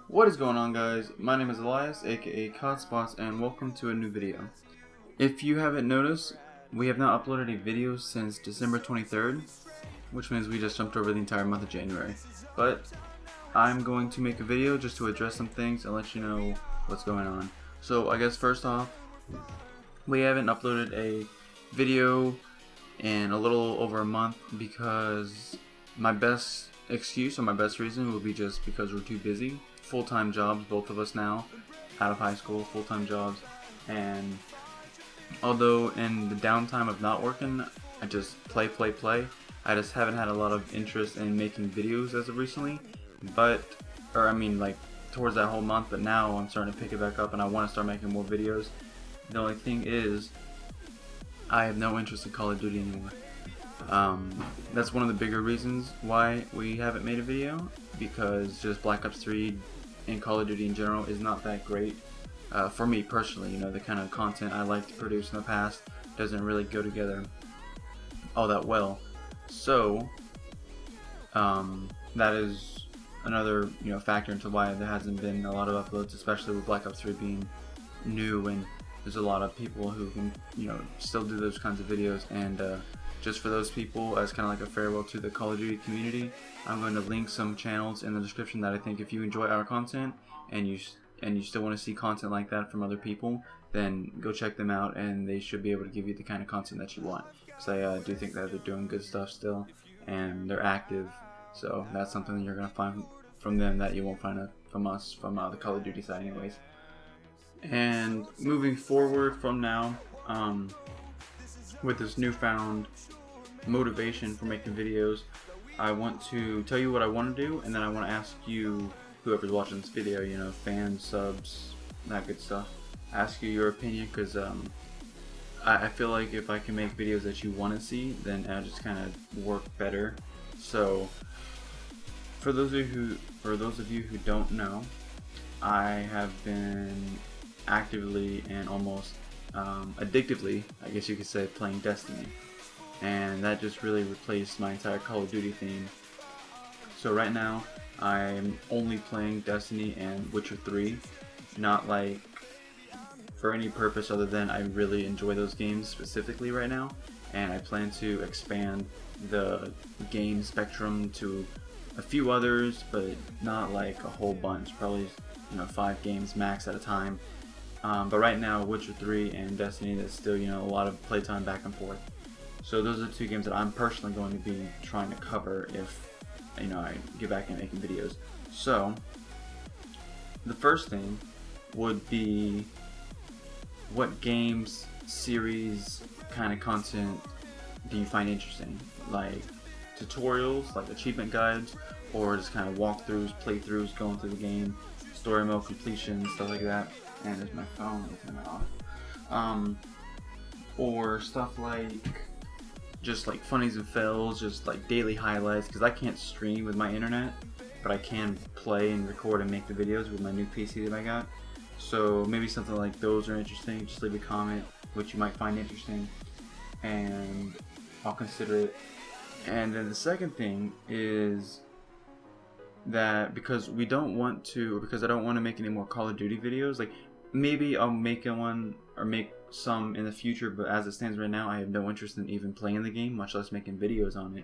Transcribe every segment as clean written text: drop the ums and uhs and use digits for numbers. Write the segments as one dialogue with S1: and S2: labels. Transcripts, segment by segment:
S1: What is going on, guys? My name is Elias, aka CODSpots, and welcome to a new video. If you haven't noticed, we have not uploaded a video since December 23rd, which means we just jumped over the entire month of January. But I'm going to make a video just to address some things and let you know what's going on. So I guess first off, we haven't uploaded a video in a little over a month because my best excuse or my best reason would be just because we're too busy. Full-time jobs, both of us now, out of high school, full-time jobs, and although in the downtime of not working, I just play, I just haven't had a lot of interest in making videos as of recently, like towards that whole month, but now I'm starting to pick it back up and I want to start making more videos. The only thing is, I have no interest in Call of Duty anymore. That's one of the bigger reasons why we haven't made a video, because just Black Ops 3 and Call of Duty in general is not that great for me personally. You know, the kind of content I like to produce in the past doesn't really go together all that well. So that is another factor into why there hasn't been a lot of uploads, especially with Black Ops 3 being new and there's a lot of people who can still do those kinds of videos. And just for those people, as kind of like a farewell to the Call of Duty community, I'm going to link some channels in the description that I think if you enjoy our content and you still want to see content like that from other people, then go check them out and they should be able to give you the kind of content that you want. Because I do think that they're doing good stuff still and they're active, so that's something that you're going to find from them that you won't find from us, from the Call of Duty side anyways. And moving forward from now, with this newfound motivation for making videos, I want to tell you what I want to do, and then I want to ask you, whoever's watching this video, fans, subs, that good stuff, ask you your opinion, because I feel like if I can make videos that you want to see, then I just kind of work better. So for those of you who don't know, I have been actively and almost addictively, I guess you could say, playing Destiny, and that just really replaced my entire Call of Duty theme. So right now I'm only playing Destiny and Witcher 3, not like for any purpose other than I really enjoy those games specifically right now, and I plan to expand the game spectrum to a few others, but not like a whole bunch, probably 5 games max at a time. But right now, Witcher 3 and Destiny, there's still a lot of playtime back and forth. So those are the 2 games that I'm personally going to be trying to cover if I get back into making videos. So the first thing would be, what games, series, kind of content do you find interesting? Like tutorials, like achievement guides, or just kind of walkthroughs, playthroughs, going through the game, story mode completion, stuff like that. And there's my phone, let me turn that off. Or stuff like just like funnies and fails, just like daily highlights, because I can't stream with my internet, but I can play and record and make the videos with my new PC that I got. So maybe something like those are interesting. Just leave a comment which you might find interesting and I'll consider it. And then the second thing is that because I don't want to make any more Call of Duty videos, like maybe I'll make one or make some in the future, but as it stands right now, I have no interest in even playing the game, much less making videos on it.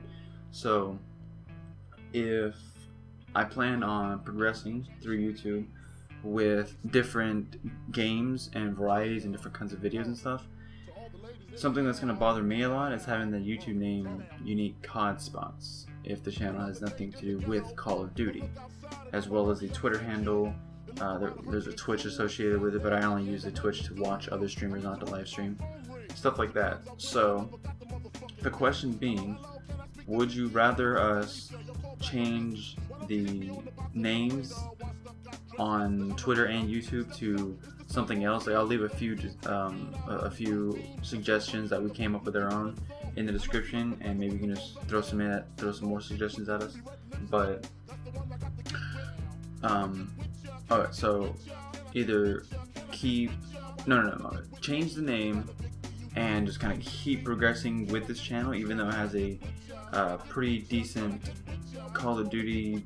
S1: So if I plan on progressing through YouTube with different games and varieties and different kinds of videos and stuff, something that's going to bother me a lot is having the YouTube name Unique CODSpots if the channel has nothing to do with Call of Duty, as well as the Twitter handle. There's a Twitch associated with it, but I only use the Twitch to watch other streamers, not to live stream, stuff like that. So the question being, would you rather us change the names on Twitter and YouTube to something else? Like, I'll leave a few suggestions that we came up with our own in the description, and maybe you can just throw some more suggestions at us. But alright, so either change the name and just kind of keep progressing with this channel, even though it has a pretty decent Call of Duty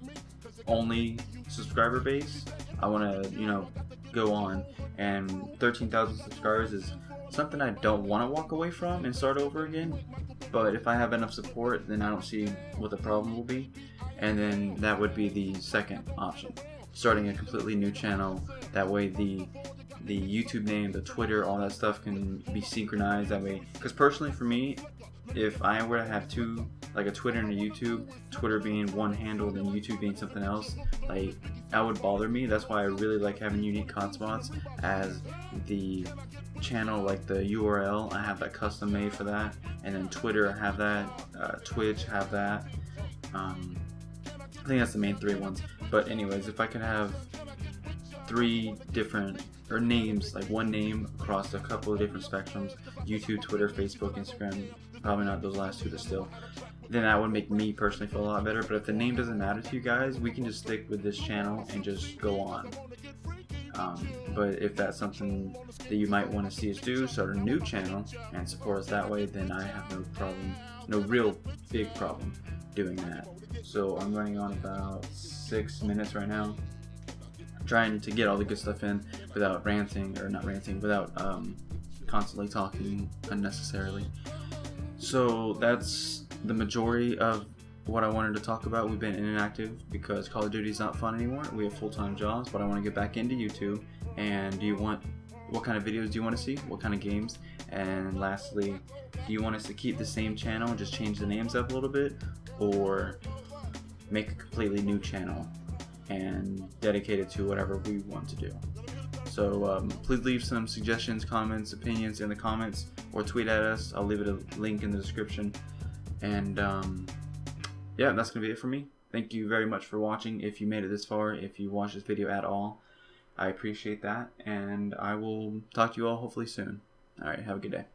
S1: only subscriber base. I want to, you know, go on, and 13,000 subscribers is something I don't want to walk away from and start over again. But if I have enough support, then I don't see what the problem will be. And then that would be the second option, starting a completely new channel. That way the YouTube name, the Twitter, all that stuff can be synchronized that way. Because personally for me, if I were to have two, like a Twitter and a YouTube, Twitter being one handle and YouTube being something else, like, that would bother me. That's why I really like having unique hotspots as the channel, like the URL, I have that custom made for that, and then Twitter, I have that, Twitch, have that. I think that's the main three ones. But anyways, if I could have three different names, like one name across a couple of different spectrums, YouTube, Twitter, Facebook, Instagram, probably not those last two, but still, then that would make me personally feel a lot better. But if the name doesn't matter to you guys, we can just stick with this channel and just go on. But if that's something that you might want to see us do, start a new channel and support us that way, then I have no problem, no real big problem doing that. So I'm running on about 6 minutes right now, trying to get all the good stuff in without ranting, or not ranting, without constantly talking unnecessarily. So that's the majority of what I wanted to talk about. We've been inactive because Call of Duty is not fun anymore. We have full-time jobs, but I want to get back into YouTube. And what kind of videos do you want to see? What kind of games? And lastly, do you want us to keep the same channel and just change the names up a little bit, or make a completely new channel and dedicate it to whatever we want to do? So please leave some suggestions, comments, opinions in the comments, or tweet at us. I'll leave it a link in the description. And yeah, that's gonna be it for me. Thank you very much for watching. If you made it this far, if you watched this video at all, I appreciate that, and I will talk to you all hopefully soon. Alright, have a good day.